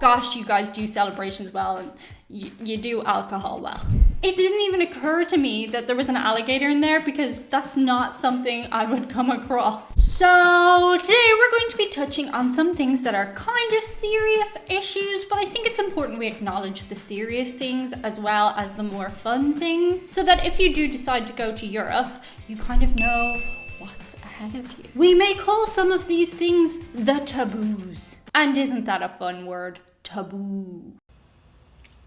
Gosh, you guys do celebrations well, and you do alcohol well. It didn't even occur to me that there was an alligator in there, because that's not something I would come across. So today we're going to be touching on some things that are kind of serious issues, but I think it's important we acknowledge the serious things as well as the more fun things, so that if you do decide to go to Europe, you kind of know what's ahead of you. We may call some of these things the taboos. And isn't that a fun word? Taboo.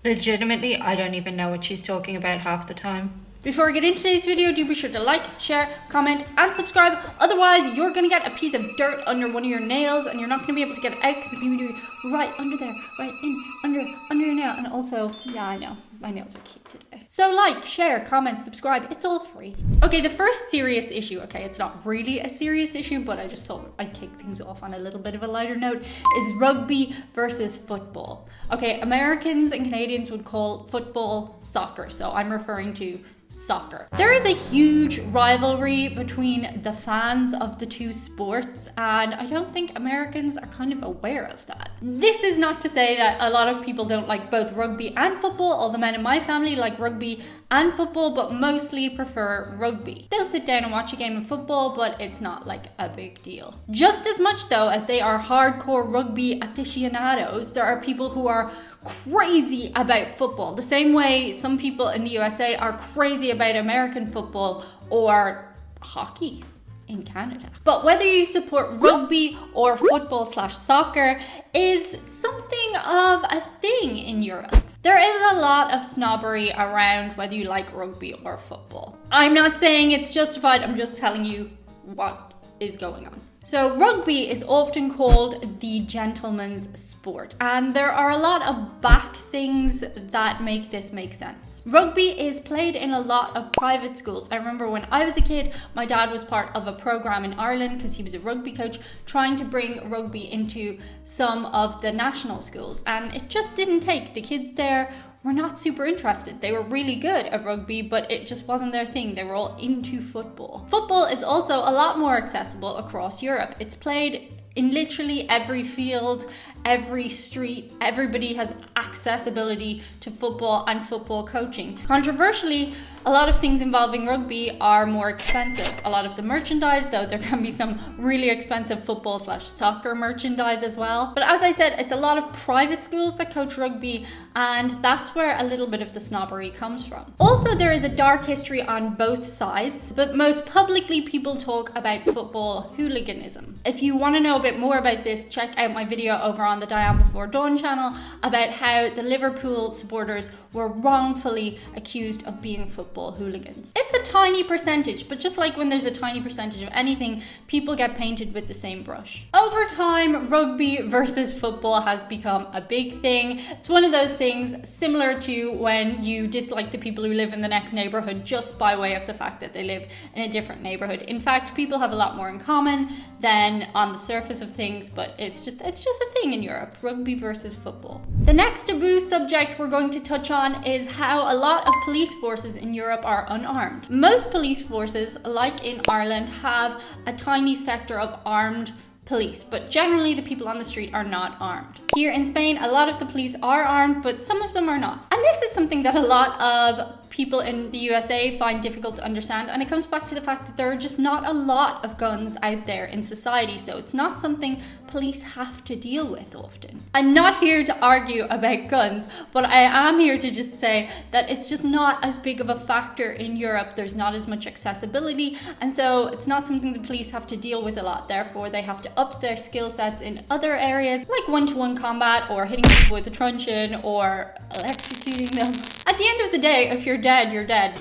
Legitimately, I don't even know what she's talking about half the time. Before we get into today's video, do be sure to like, share, comment, and subscribe. Otherwise, you're going to get a piece of dirt under one of your nails, and you're not going to be able to get it out because it's going to be right under there, right in, under your nail. And also, yeah, I know, my nails are cute today. So like, share, comment, subscribe. It's all free. Okay, the first serious issue, okay, it's not really a serious issue, but I just thought I'd kick things off on a little bit of a lighter note, is rugby versus football. Okay, Americans and Canadians would call football soccer, so I'm referring to soccer. There is a huge rivalry between the fans of the two sports, and I don't think Americans are kind of aware of that. This is not to say that a lot of people don't like both rugby and football. All the men in my family like rugby and football, but mostly prefer rugby. They'll sit down and watch a game of football, but it's not like a big deal. Just as much though as they are hardcore rugby aficionados, there are people who are crazy about football. The same way some people in the USA are crazy about American football or hockey in Canada. But whether you support rugby or football/soccer is something of a thing in Europe. There is a lot of snobbery around whether you like rugby or football. I'm not saying it's justified, I'm just telling you what is going on. So rugby is often called the gentleman's sport, and there are a lot of back things that make this make sense. Rugby is played in a lot of private schools. I remember when I was a kid, my dad was part of a program in Ireland because he was a rugby coach trying to bring rugby into some of the national schools, and it just didn't take. The kids there were not super interested. They were really good at rugby, but it just wasn't their thing. They were all into football. Football is also a lot more accessible across Europe. It's played in literally every field, every street. Everybody has accessibility to football and football coaching. Controversially, a lot of things involving rugby are more expensive. A lot of the merchandise, though, there can be some really expensive football/soccer merchandise as well. But as I said, it's a lot of private schools that coach rugby, and that's where a little bit of the snobbery comes from. Also, there is a dark history on both sides, but most publicly people talk about football hooliganism. If you want to know a bit more about this, check out my video over on the Diane Before Dawn channel about how the Liverpool supporters were wrongfully accused of being football hooligans. It's a tiny percentage, but just like when there's a tiny percentage of anything, people get painted with the same brush. Over time, rugby versus football has become a big thing. It's one of those things similar to when you dislike the people who live in the next neighborhood just by way of the fact that they live in a different neighborhood. In fact, people have a lot more in common than on the surface of things, but it's just a thing in Europe, rugby versus football. The next taboo subject we're going to touch on is how a lot of police forces in Europe are unarmed. Most police forces, like in Ireland, have a tiny sector of armed police, but generally the people on the street are not armed. Here in Spain, a lot of the police are armed, but some of them are not. And this is something that a lot of people in the USA find difficult to understand, and it comes back to the fact that there are just not a lot of guns out there in society, so it's not something police have to deal with often. I'm not here to argue about guns, but I am here to just say that it's just not as big of a factor in Europe. There's not as much accessibility, and so it's not something the police have to deal with a lot. Therefore, they have to up their skill sets in other areas, like one-to-one combat, or hitting people with a truncheon, or electrocuting them. At the end of the day, if you're dead, you're dead.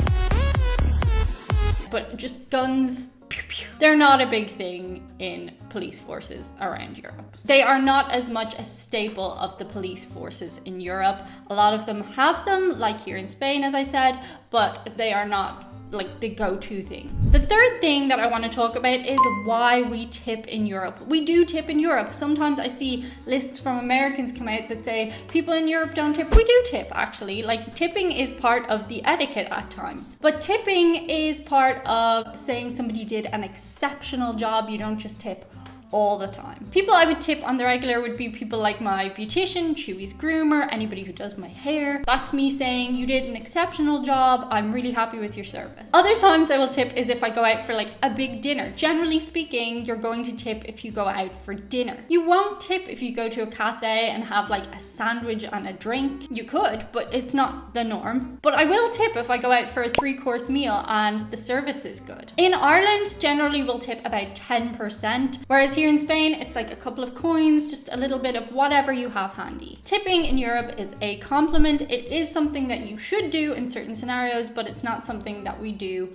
But just guns, pew, pew, they're not a big thing in police forces around Europe. They are not as much a staple of the police forces in Europe. A lot of them have them, like here in Spain, as I said, but they are not like the go-to thing. The third thing that I want to talk about is why we tip in Europe. We do tip in Europe. Sometimes I see lists from Americans come out that say people in Europe don't tip. We do tip, actually. Like, tipping is part of the etiquette at times. But tipping is part of saying somebody did an exceptional job. You don't just tip all the time. People I would tip on the regular would be people like my beautician, Chewie's groomer, anybody who does my hair. That's me saying you did an exceptional job. I'm really happy with your service. Other times I will tip is if I go out for like a big dinner. Generally speaking, you're going to tip if you go out for dinner. You won't tip if you go to a cafe and have like a sandwich and a drink. You could, but it's not the norm. But I will tip if I go out for a 3-course meal and the service is good. In Ireland, generally we'll tip about 10%, whereas here in Spain, it's like a couple of coins, just a little bit of whatever you have handy. Tipping in Europe is a compliment. It is something that you should do in certain scenarios, but it's not something that we do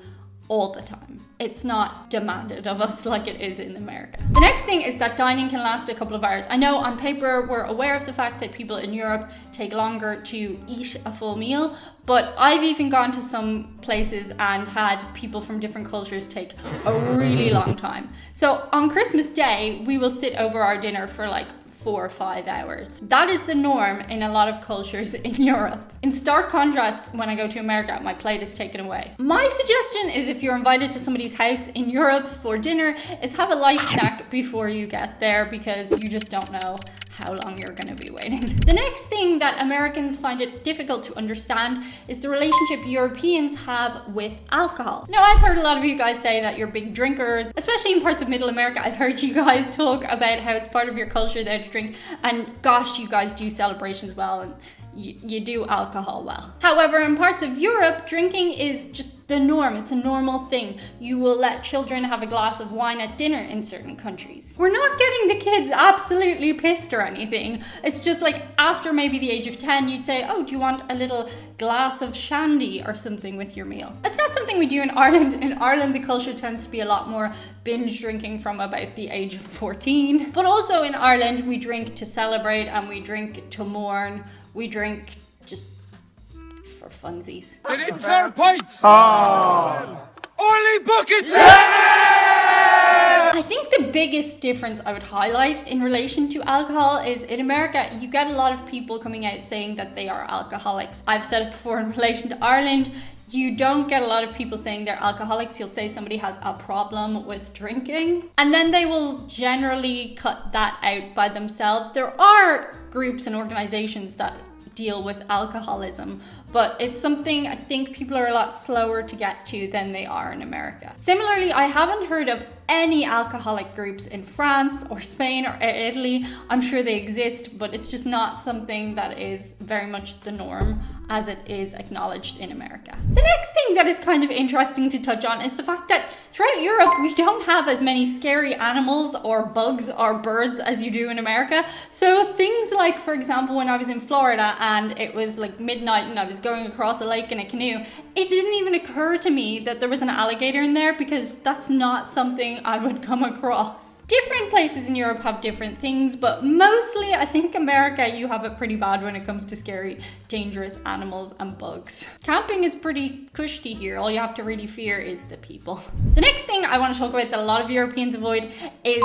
all the time. It's not demanded of us like it is in America. The next thing is that dining can last a couple of hours. I know on paper we're aware of the fact that people in Europe take longer to eat a full meal, but I've even gone to some places and had people from different cultures take a really long time. So on Christmas Day, we will sit over our dinner for like 4 or 5 hours. That is the norm in a lot of cultures in Europe. In stark contrast, when I go to America, my plate is taken away. My suggestion is if you're invited to somebody's house in Europe for dinner, is have a light snack before you get there, because you just don't know how long you're going to be waiting. The next thing that Americans find it difficult to understand is the relationship Europeans have with alcohol. Now, I've heard a lot of you guys say that you're big drinkers, especially in parts of Middle America. I've heard you guys talk about how it's part of your culture there to drink, and gosh, you guys do celebrations well, and you do alcohol well. However, in parts of Europe, drinking is just the norm. It's a normal thing. You will let children have a glass of wine at dinner in certain countries. We're not getting the kids absolutely pissed or anything. It's just like after maybe the age of 10, you'd say, oh, do you want a little glass of shandy or something with your meal? It's not something we do in Ireland. In Ireland, the culture tends to be a lot more binge drinking from about the age of 14. But also in Ireland, we drink to celebrate and we drink to mourn. We drink just for funsies. They didn't serve pints! Oh. Only buckets! Yeah! I think the biggest difference I would highlight in relation to alcohol is in America, you get a lot of people coming out saying that they are alcoholics. I've said it before in relation to Ireland, you don't get a lot of people saying they're alcoholics. You'll say somebody has a problem with drinking, and then they will generally cut that out by themselves. There are groups and organizations that deal with alcoholism, but it's something I think people are a lot slower to get to than they are in America. Similarly, I haven't heard of any alcoholic groups in France or Spain or Italy. I'm sure they exist, but it's just not something that is very much the norm as it is acknowledged in America. The next thing that is kind of interesting to touch on is the fact that throughout Europe, we don't have as many scary animals or bugs or birds as you do in America. So things like, for example, when I was in Florida and it was like midnight and I was going across a lake in a canoe, it didn't even occur to me that there was an alligator in there, because that's not something I would come across. Different places in Europe have different things, but mostly I think America, you have it pretty bad when it comes to scary, dangerous animals and bugs. Camping is pretty cushy here. All you have to really fear is the people. The next thing I want to talk about that a lot of Europeans avoid is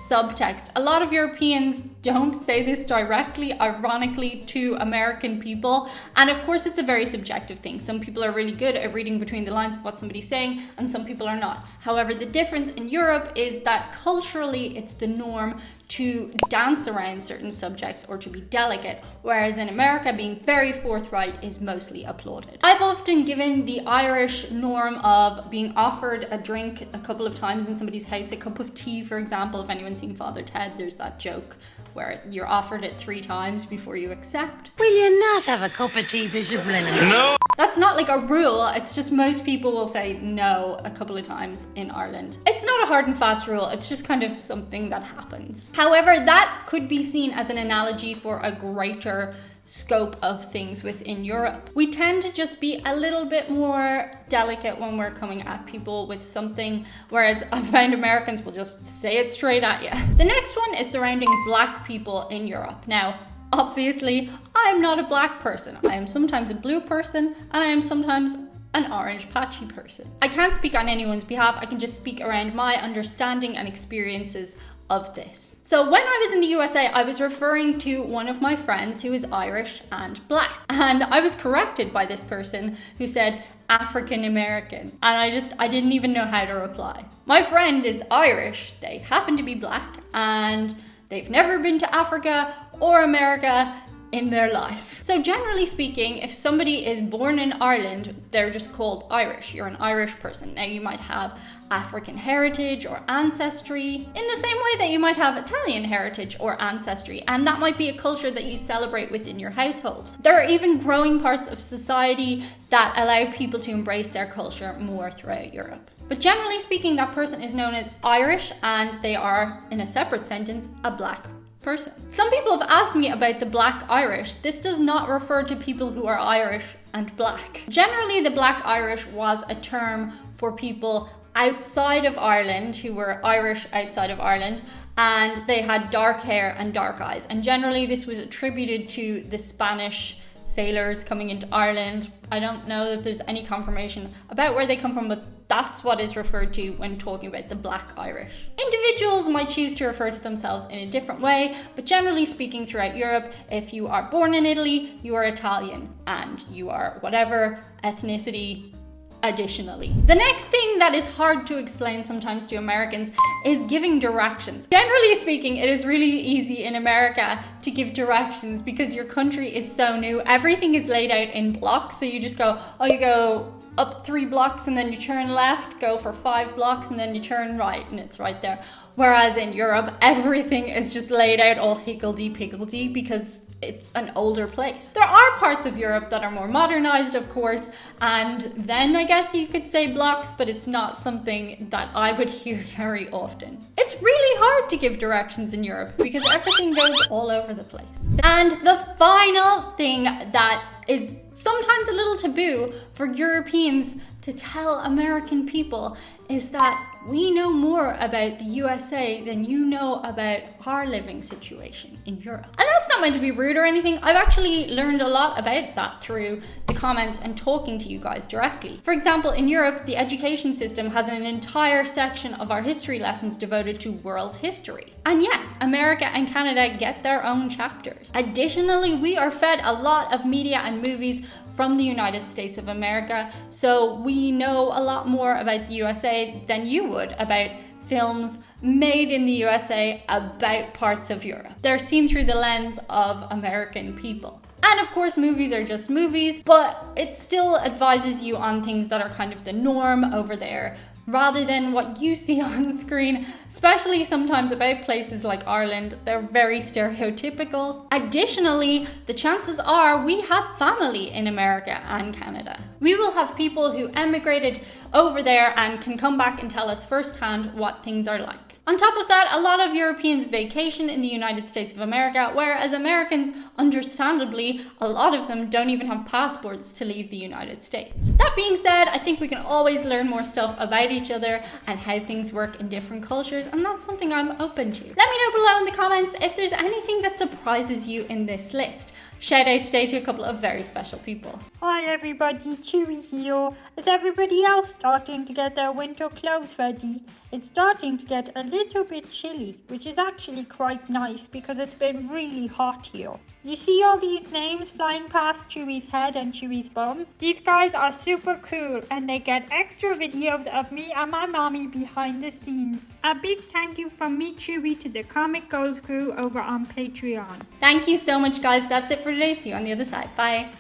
subtext. A lot of Europeans don't say this directly, ironically, to American people. And of course, it's a very subjective thing. Some people are really good at reading between the lines of what somebody's saying, and some people are not. However, the difference in Europe is that culturally, it's the norm to dance around certain subjects or to be delicate, whereas in America, being very forthright is mostly applauded. I've often given the Irish norm of being offered a drink a couple of times in somebody's house, a cup of tea, for example. If anyone's seen Father Ted, there's that joke where you're offered it 3 times before you accept. Will you not have a cup of tea, Bishop Lennon? No! That's not like a rule, it's just most people will say no a couple of times in Ireland. It's not a hard and fast rule, it's just kind of something that happens. However, that could be seen as an analogy for a greater scope of things within Europe. We tend to just be a little bit more delicate when we're coming at people with something, whereas I find Americans will just say it straight at you. The next one is surrounding Black people in Europe. Now, obviously, I am not a Black person. I am sometimes a blue person, and I am sometimes an orange patchy person. I can't speak on anyone's behalf. I can just speak around my understanding and experiences of this. So when I was in the USA, I was referring to one of my friends who is Irish and black. And I was corrected by this person who said African American. And I didn't even know how to reply. My friend is Irish, they happen to be black, and they've never been to Africa or America in their life. So generally speaking, if somebody is born in Ireland, they're just called Irish. You're an Irish person. Now you might have African heritage or ancestry in the same way that you might have Italian heritage or ancestry, and that might be a culture that you celebrate within your household. There are even growing parts of society that allow people to embrace their culture more throughout Europe. But generally speaking, that person is known as Irish, and they are, in a separate sentence, a black person. Some people have asked me about the black Irish. This does not refer to people who are Irish and black. Generally, the black Irish was a term for people outside of Ireland who were Irish outside of Ireland, and they had dark hair and dark eyes. And generally this was attributed to the Spanish sailors coming into Ireland. I don't know that there's any confirmation about where they come from, but that's what is referred to when talking about the black Irish. Individuals might choose to refer to themselves in a different way, but generally speaking throughout Europe, if you are born in Italy, you are Italian, and you are whatever ethnicity additionally. The next thing that is hard to explain sometimes to Americans is giving directions. Generally speaking, it is really easy in America to give directions because your country is so new. Everything is laid out in blocks, so you just go, you go up 3 blocks and then you turn left, go for 5 blocks and then you turn right, and it's right there. Whereas in Europe, everything is just laid out all higgledy-piggledy because it's an older place. There are parts of Europe that are more modernized, of course, and then I guess you could say blocks, but it's not something that I would hear very often. It's really hard to give directions in Europe because everything goes all over the place. And the final thing that is sometimes a little taboo for Europeans to tell American people is that we know more about the USA than you know about our living situation in Europe. And that's not meant to be rude or anything. I've actually learned a lot about that through the comments and talking to you guys directly. For example, in Europe, the education system has an entire section of our history lessons devoted to world history. And yes, America and Canada get their own chapters. Additionally, we are fed a lot of media and movies from the United States of America, so we know a lot more about the USA than you would about films made in the USA about parts of Europe. They're seen through the lens of American people. And of course, movies are just movies, but it still advises you on things that are kind of the norm over there, rather than what you see on the screen, especially sometimes about places like Ireland. They're very stereotypical. Additionally, the chances are we have family in America and Canada. We will have people who emigrated over there and can come back and tell us firsthand what things are like. On top of that, a lot of Europeans vacation in the United States of America, whereas Americans, understandably, a lot of them don't even have passports to leave the United States. That being said, I think we can always learn more stuff about each other and how things work in different cultures, and that's something I'm open to. Let me know below in the comments if there's anything that surprises you in this list. Shout out today to a couple of very special people. Hi everybody, Chewie here. Is everybody else starting to get their winter clothes ready? It's starting to get a little bit chilly, which is actually quite nice because it's been really hot here. You see all these names flying past Chewie's head and Chewie's bum? These guys are super cool and they get extra videos of me and my mommy behind the scenes. A big thank you from me, Chewie, to the Comic Goals crew over on Patreon. Thank you so much, guys. That's it for today. See you on the other side. Bye.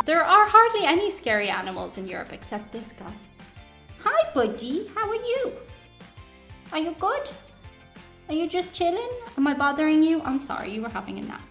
There are hardly any scary animals in Europe except this guy. Hi, budgie. How are you? Are you good? Are you just chilling? Am I bothering you? I'm sorry, you were having a nap.